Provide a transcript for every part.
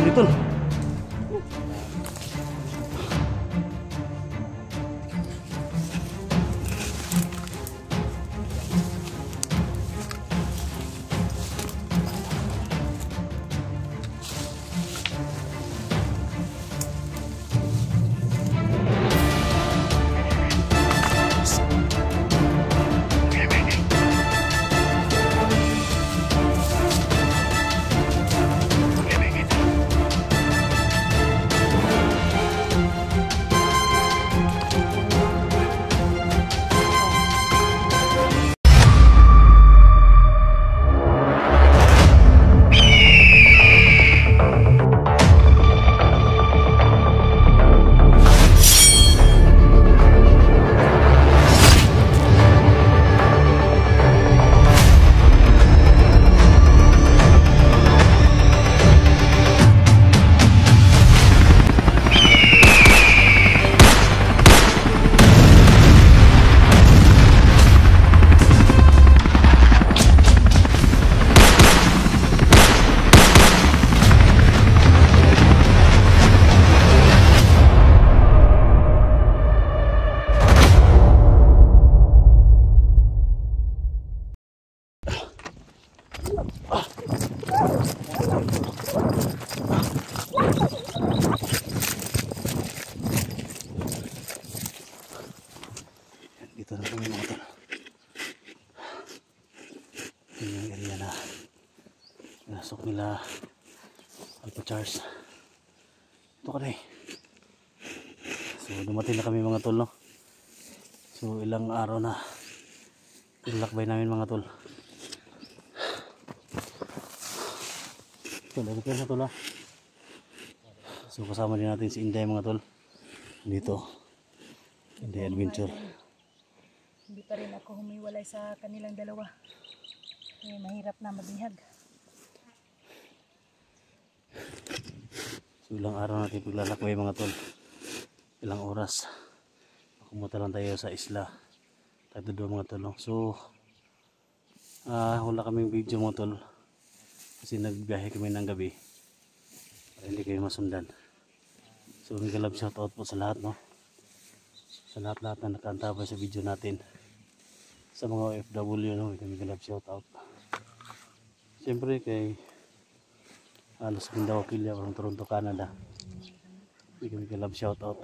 Betul. Dito na kami mga tol. Yun yung area na nasok nila Alpha Charles. Ito ka na eh. So dumating na kami mga tol, no? So ilang araw na ilakbay namin mga tol. So lagi kayo na tol, ha? So kasama din natin si Inday mga tol dito, Inday Adventure. Hindi pa rin ako humiwalay sa kanilang dalawa. Kaya mahirap na mabihag. So ilang araw natin paglalakbay mga tol. Ilang oras. Pumunta lang tayo sa isla. Tayo doon mga tol, no? So wala kaming video mga tol. Kasi nagbiyahe kami ng gabi. Para hindi kayo masundan. So may galab shoutout po sa lahat, no? Sa lahat na nakaantabay sa video natin. Sa mga OFW, no? May galab shoutout. Siyempre kay Alos Mindanao Kilya from Toronto, Canada. May galab shoutout.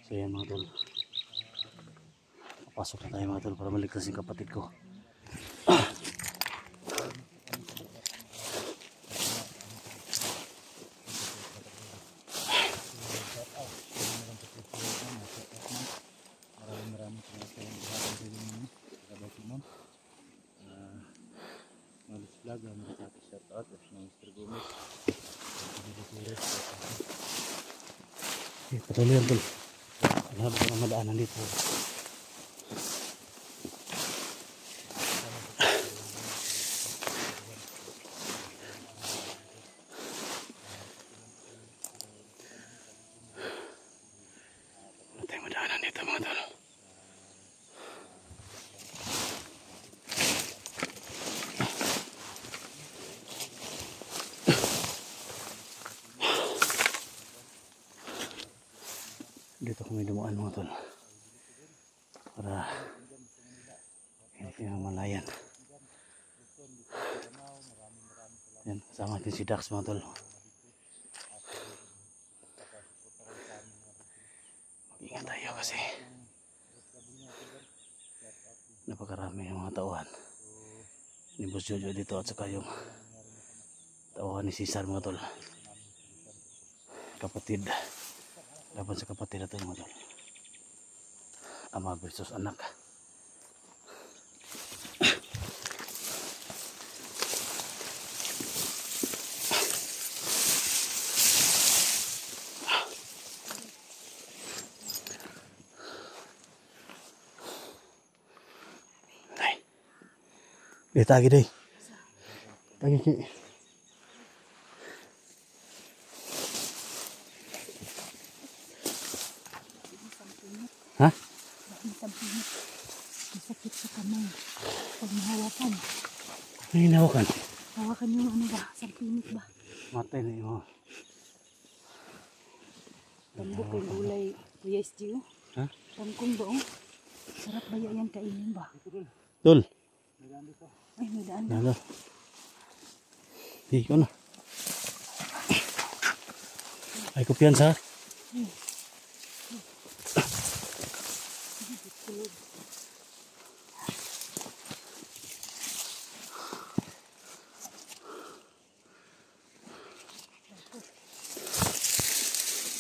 So yan mga tol. Papasok na tayo mga tol para maligtas yung kapatid ko. Maraming salamat sa inyo lahat ng video ninyo. Pagkabay ko ma'am. Malis vlog, maraming shoutout at Mr. Gomez. Okay, patuloy yan tol. Wala ba na madaanan dito? Wala tayong madaanan dito mga tol. Dito kami dumaan mga tol para hindi kayo malayan. Yan, kasama natin si Dax mga tol. Mag-ingat tayo kasi napakarami ng mga tauhan ni Boss Jojo dito at saka yung tauhan ni Cesar mga tol. Kapatid, laban sa kapatid natin mga tol. Ama versus anak. Tagi day. Tagi ki. Ha? Masampinit. Masakit sa kamay. Pag mahawakan. Ano hinawakan? Hawakan yung ano ba? Sampinit ba? Matay na yun. Tambok yung gulay. Kuya SG. Ha? Tangkong ba oh? Sarap ba yan kainin ba? Tol. Ay, may daan ba? Nalo. Di ko na. Ay kumpiyansa.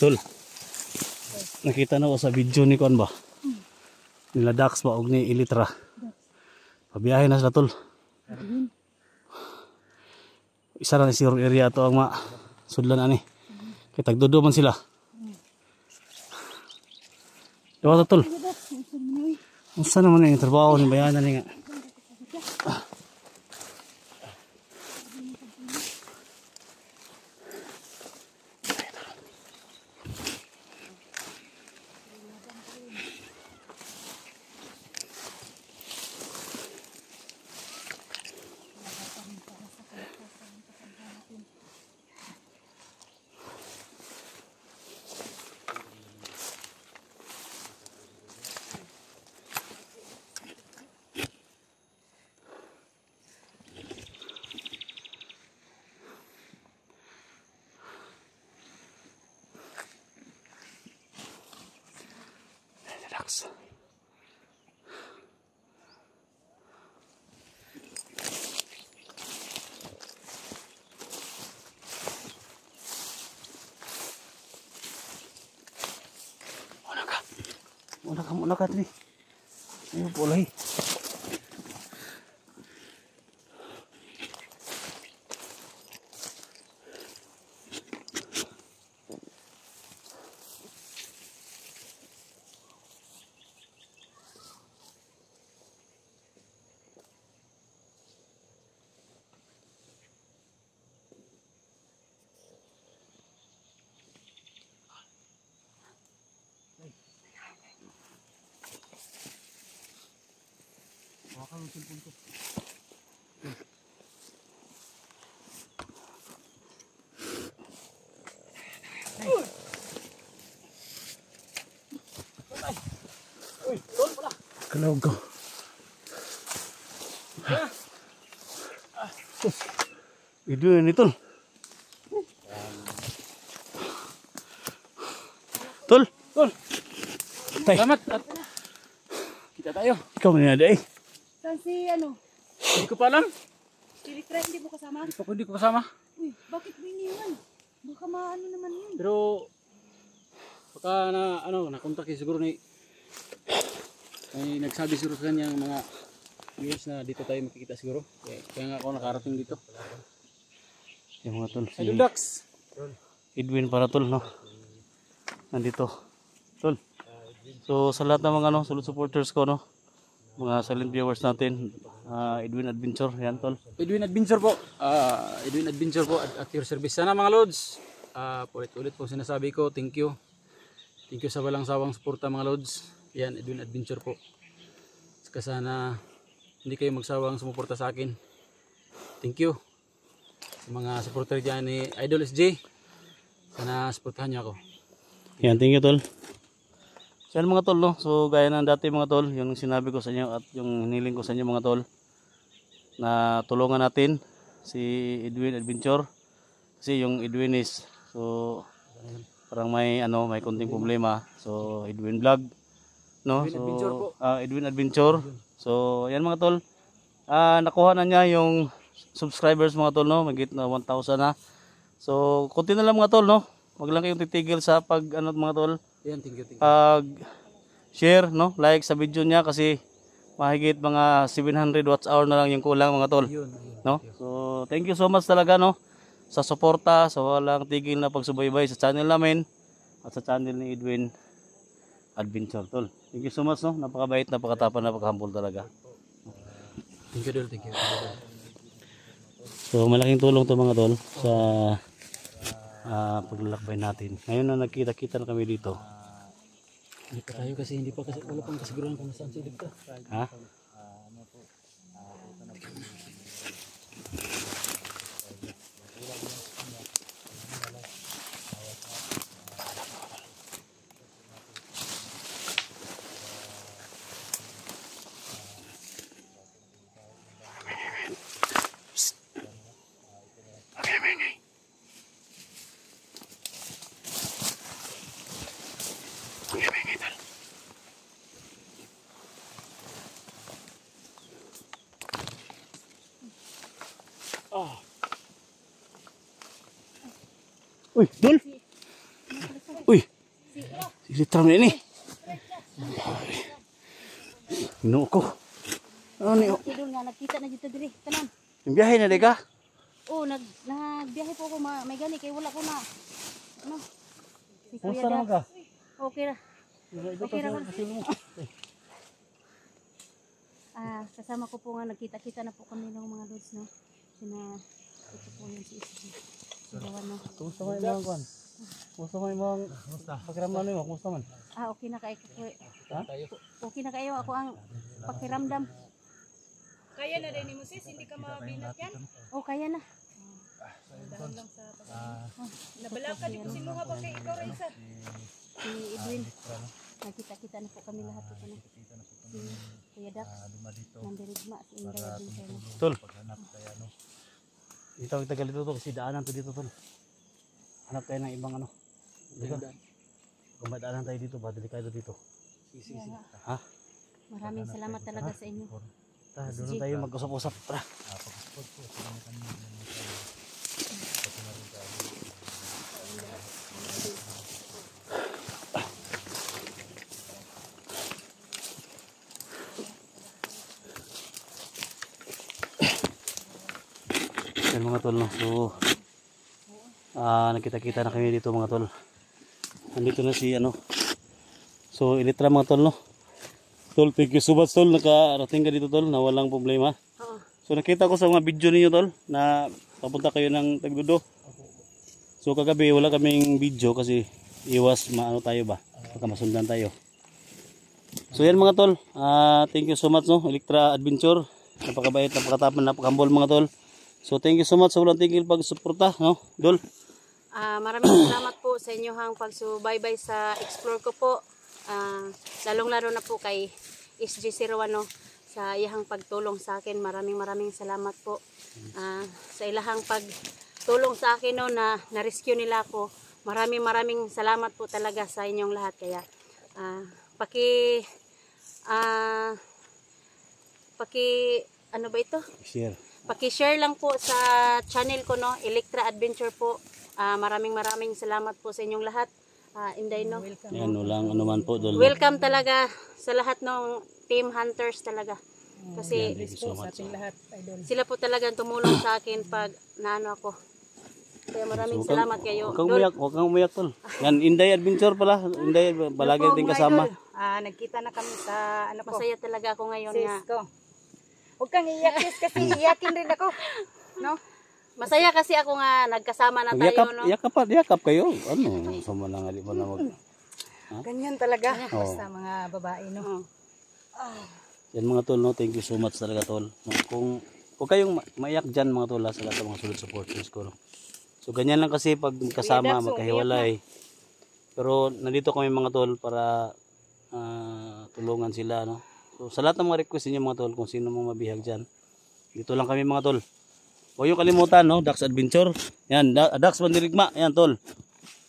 Tol. Nakita na ko sa video ni Kon ba? Nila Dax ba og ni Ilitra. Pabiyahe na sila tol. Ayun. Isa na ni Sir area to ang sudlan ani. Kay tagdudo man sila. Dawa tol. Unsa naman yung trabaho ni bayanan ni nga? Relax. Muna ka tini. Ayo boleh. Kalau go. Itu ini tol. Tol. Tol. Tay. Selamat. Kita tayo. Ikaw man ada eh. Saan si ano? Hindi ko pa alam. Si Ritra, hindi mo kasama? Hindi ko kasama. Uy, bakit mo iniwan? Baka maano naman yun. Pero baka na nakontak siguro ni ay nagsabi siguro sa kanya ang mga viewers na dito tayo makikita siguro. Kaya nga ako nakarating dito. Yung mga tol. Si Idol Dax. Edwin para tol no. Nandito. Tol. So sa lahat ng mga solid supporters ko no. Mga silent viewers natin, Edwin Adventure, yan tol. Edwin Adventure po. Edwin Adventure po at your service. Sana mga lods. Ulit po sinasabi ko, thank you. Thank you sa walang sawang suporta mga lods. Yan, Edwin Adventure po. Saka sana hindi kayo magsawang sumuporta sa akin. Thank you. Sa mga supporter dyan ni Idol SJ. Sana supportahan niyo ako. Yan, thank you tol. So yan mga tol no. So gaya ng dati mga tol, yung sinabi ko sa inyo at yung hiniling ko sa inyo mga tol, na tulungan natin si Edwin Adventure. Kasi yung Edwin is so parang may may konting problema. So Edwin Vlog no. Edwin Adventure po. Edwin Adventure. So yan mga tol. Nakuha na niya yung subscribers mga tol no. Magit na 1,000 na. So konti na lang mga tol no. Wag lang kayong titigil sa pag mga tol. Yan, thank you. Pag share no, like sa video niya kasi mahigit mga 700 watts hour na lang yung kulang mga tol. Yun. No? So thank you so much talaga no sa suporta, sa walang tigil na pagsubaybay sa channel namin at sa channel ni Edwin Adventure tol. Thank you so much no. Napakabait, napakatapang, napaka-humble talaga. Thank you, Dol. Thank you. So malaking tulong to mga tol sa paglalakbay natin. Ngayon na nagkita-kita na kami dito. Hindi pa tayo kasi hindi pa kasi wala pang kasiguran kung saan silip ka. Ha? Uy, Dol! Uy! Silitram na ini. Ginoo ko. Ano ni? Idol nga, nagkita na dito diri. Tanan. Yung biyahe na di ka? Oh, nagbiyahe po ako, may gani, kay wala ko na. Ano? Si Kuya Kumusta naman ka? Okay ra. Okay ra ka. Kasama ko po nga, nagkita-kita na po kami ng mga lods, no? Ito po yung si SG. Sigawan, no? Kumusta man yung mga kwan? Kumusta man yung mga pakiramdam mo? Kumusta man? Okay na kayo. Ha? Okay na kayo. Ako ang pakiramdam. Kaya na rin ni Moses, hindi ka mabinat yan. Oh, kaya na. Dahan lang sa nabalakad ko si mga kay ikaw rin sa. Si Edwin. Nakita-kita na po kami lahat. Ito na. Si Kuya Dax. Nandirigma. Si Inday Adventure. Tol. Dito ang tagal dito tol. Kasi daanan to dito tol. Hanap tayo ng ibang ano. Dito. Kung may daanan tayo dito, ba delikado dito. Ha? Maraming salamat talaga sa inyo. Doon tayo mag-usap-usap. Tara. Yan mga tol, no? So nakita-kita na kami dito mga tol. Nandito na si ano. So ilitra mga tol, no? Tol, thank you so much tol, nakarating ka dito tol na walang problema. Oo. So nakita ko sa mga video ninyo tol na papunta kayo ng Tagdudo. So kagabi wala kaming video kasi iwas maano tayo ba, baka masundan tayo. So yan mga tol, thank you so much no, Electra Adventure. Napakabait, napakatapang, napakahumble mga tol. So thank you so much sa walang tigil pagsuporta, no, Dol. Maraming salamat po sa inyong pagsubaybay sa explore ko po. Lalong-lalo na po kay SG01 no, sa iyahang pagtulong sa akin. Maraming salamat po sa ilahang pagtulong sa akin no, na na-rescue nila ako. Maraming salamat po talaga sa inyong lahat. Kaya ano ba ito? Share. Paki-share lang po sa channel ko no, Electra Adventure po. Maraming salamat po sa inyong lahat. Inday no. Yan, walang ano man po Dol. Welcome talaga sa lahat ng team hunters talaga. Kasi Thank you so much. lahat, idol. sila po talagang tumulong sa akin pag naano ako. Kaya maraming salamat kayo. Huwag kang umiyak tol. Yan, Inday Adventure pala. Inday, balagay din kasama. Nagkita na kami sa ano ko, Masaya talaga ako ngayon sis nga. ko. Huwag kang iyak sis kasi iyakin rin ako. No? Masaya kasi ako nga nagkasama na tayo no. Yakap kayo. Ano, sama na nga di ba na mag... Ganyan talaga. Oo. Basta mga babae no. Yan mga tol, no, thank you so much talaga tol. No, kung kayong maiyak dyan mga tol sa lahat ng mga solid supporters ko. No. So ganyan lang kasi pag kasama, magkahiwalay. Pero nandito kami mga tol para tulungan sila. No. So sa lahat ng mga request niyo mga tol, kung sino mga mabihag dyan, dito lang kami mga tol. Huwag yung kalimutan, no, Dax Adventure. Yan, Dax Mandirigma. Yan tol.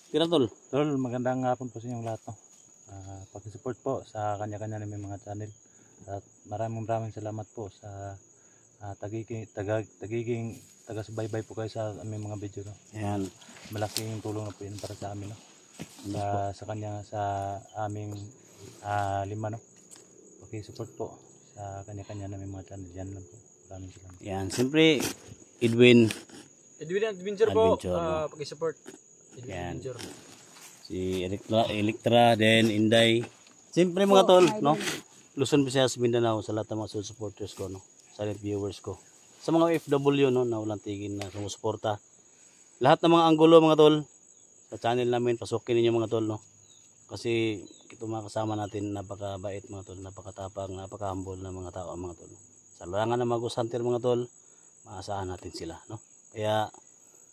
Tira tol. Tol, magandang hapon po sa inyong lahat. No? Pag-support po sa kanya-kanya ng mga channel. At maraming salamat po sa taga-subaybay po kayo sa aming mga video. No? Yan. Malaking tulong na po yun para sa amin. No? Sa kanya, sa aming 5. No? Pag-support po sa kanya-kanya ng mga channel. Yan lang po. Maraming salamat. Yan, siyempre Edwin Adventure po, Adventure, no? pag-support. Edwin Yan. Adventure. Si Electra, then Inday. Siyempre mga tol, no? Luzon, Visayas, Mindanao, sa lahat ng mga supporters ko, no? silent viewers ko. Sa mga OFW no, na walang tigil na sumusuporta. Lahat ng mga anggulo mga tol sa channel namin, pasukin niyo mga tol no. Kasi ito mga kasama natin, napakabait mga tol, napakatapang, napaka-humble na mga tao mga tol. Sa larangan ng mga Ghost Hunter mga tol, maasahan natin sila no. Kaya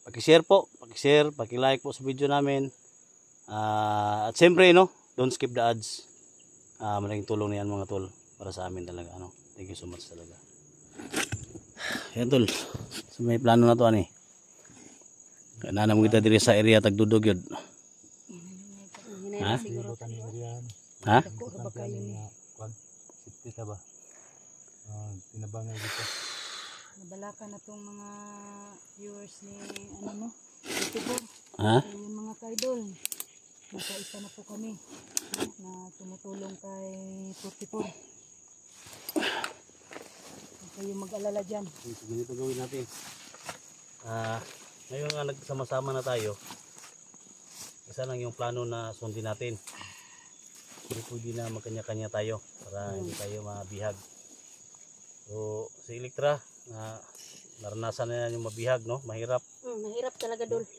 paki-share po, paki-share, paki-like po sa video namin. At siyempre no, don't skip the ads. Malaking tulong na yan mga tol para sa amin talaga ano. Thank you so much talaga. Yan tol. So may plano na to ani. Kanana mo kita diri sa area tagdudog yun. Ha? Siguro. Ha? Sipita ba? Tinabangay dito. Nabalaka na tong mga viewers ni ano no? YouTuber. Ha? Yung mga kaidol. Nakaisa na po kami na tumutulong kay 44. Huwag kayong mag-alala dyan. So ganito gawin natin. Ngayon nga nagsama-sama na tayo. Isa lang yung plano na sundin natin. Hindi pwede na magkanya-kanya tayo para hindi tayo mabihag. So si Electra na naranasan na yan yung mabihag no, mahirap. Mahirap talaga dol.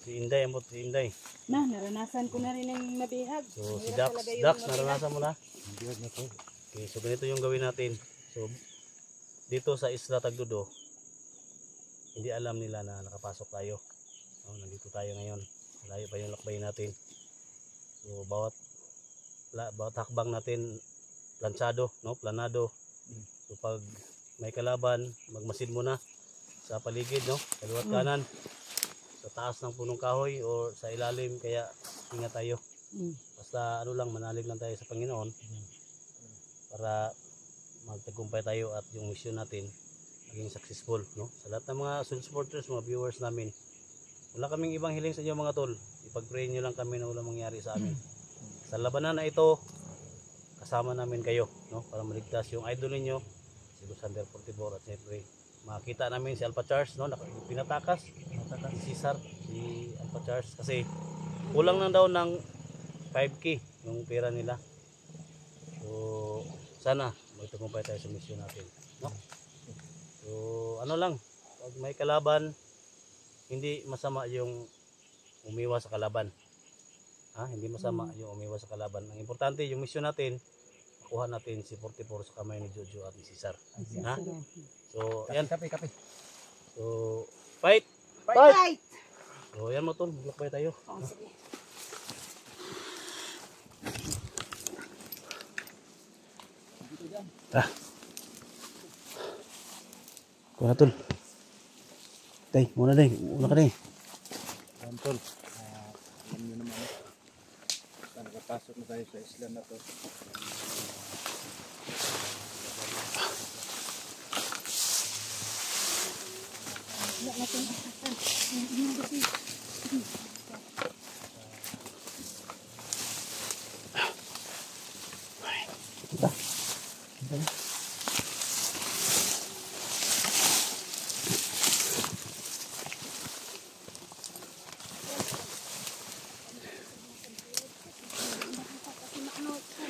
Si Inday, ambot si Inday. Na, naranasan ko na rin ang mabihag. So si Mahirap Dax, talaga yung Dax mabihag. naranasan mo na. Okay, so ganito yung gawin natin. So dito sa Isla Tagdudo, hindi alam nila na nakapasok tayo. Nandito tayo ngayon. Layo pa yung lakbay natin. So bawat hakbang natin planchado, no, planado. So pag may kalaban, magmasid muna sa paligid, no, kaliwat kanan, sa taas ng punong kahoy o sa ilalim, kaya ingat tayo. Basta ano lang, manalig lang tayo sa Panginoon para magtagumpay tayo at yung mission natin maging successful, no. Sa lahat ng mga supporters, mga viewers namin, wala kaming ibang hiling sa inyo mga tol. Ipag-pray nyo lang kami na walang mangyari sa amin. Sa labanan na ito, kasama namin kayo, no, para maligtas yung idol ninyo, si Ghost Hunter 44, at siyempre makita namin si Alpha Charles, no, pinatakas si Cesar, si Alpha Charles, kasi kulang lang daw ng 5K yung pera nila. So sana magtagumpay tayo sa mission natin, no. So ano lang, pag may kalaban, hindi masama yung umiwas sa kalaban. Hindi masama yung umiwas sa kalaban. Ang importante yung mission natin, makuha natin si 44 sa kamay ni Jojo at ni Cesar. Ha? So ayan. Kape. So fight. Fight! So ayan mo tol, maglakbay tayo. Oh, sige. Kuha tol. Tay, muna day. Muna ka day. Tol, alam nyo naman, nakapasok na tayo sa isla na to.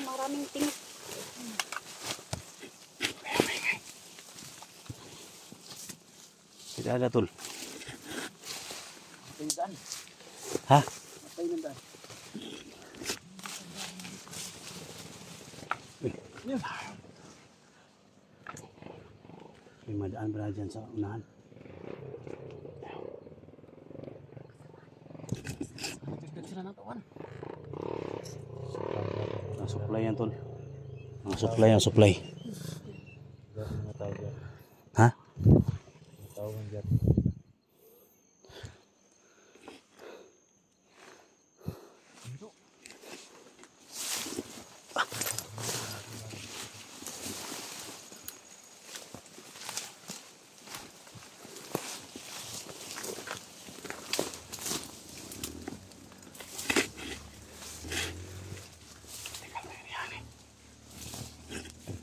Maraming tingin. Tidak ada tol. Ha? May madaan pala dyan sa unahan. Ang supply yan tol. Ang supply. Mga tao dyan. Ha? Mga tao dyan.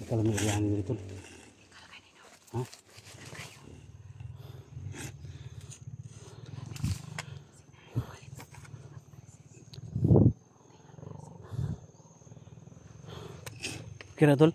Kalau may irihan dito. Ha? Kira tol?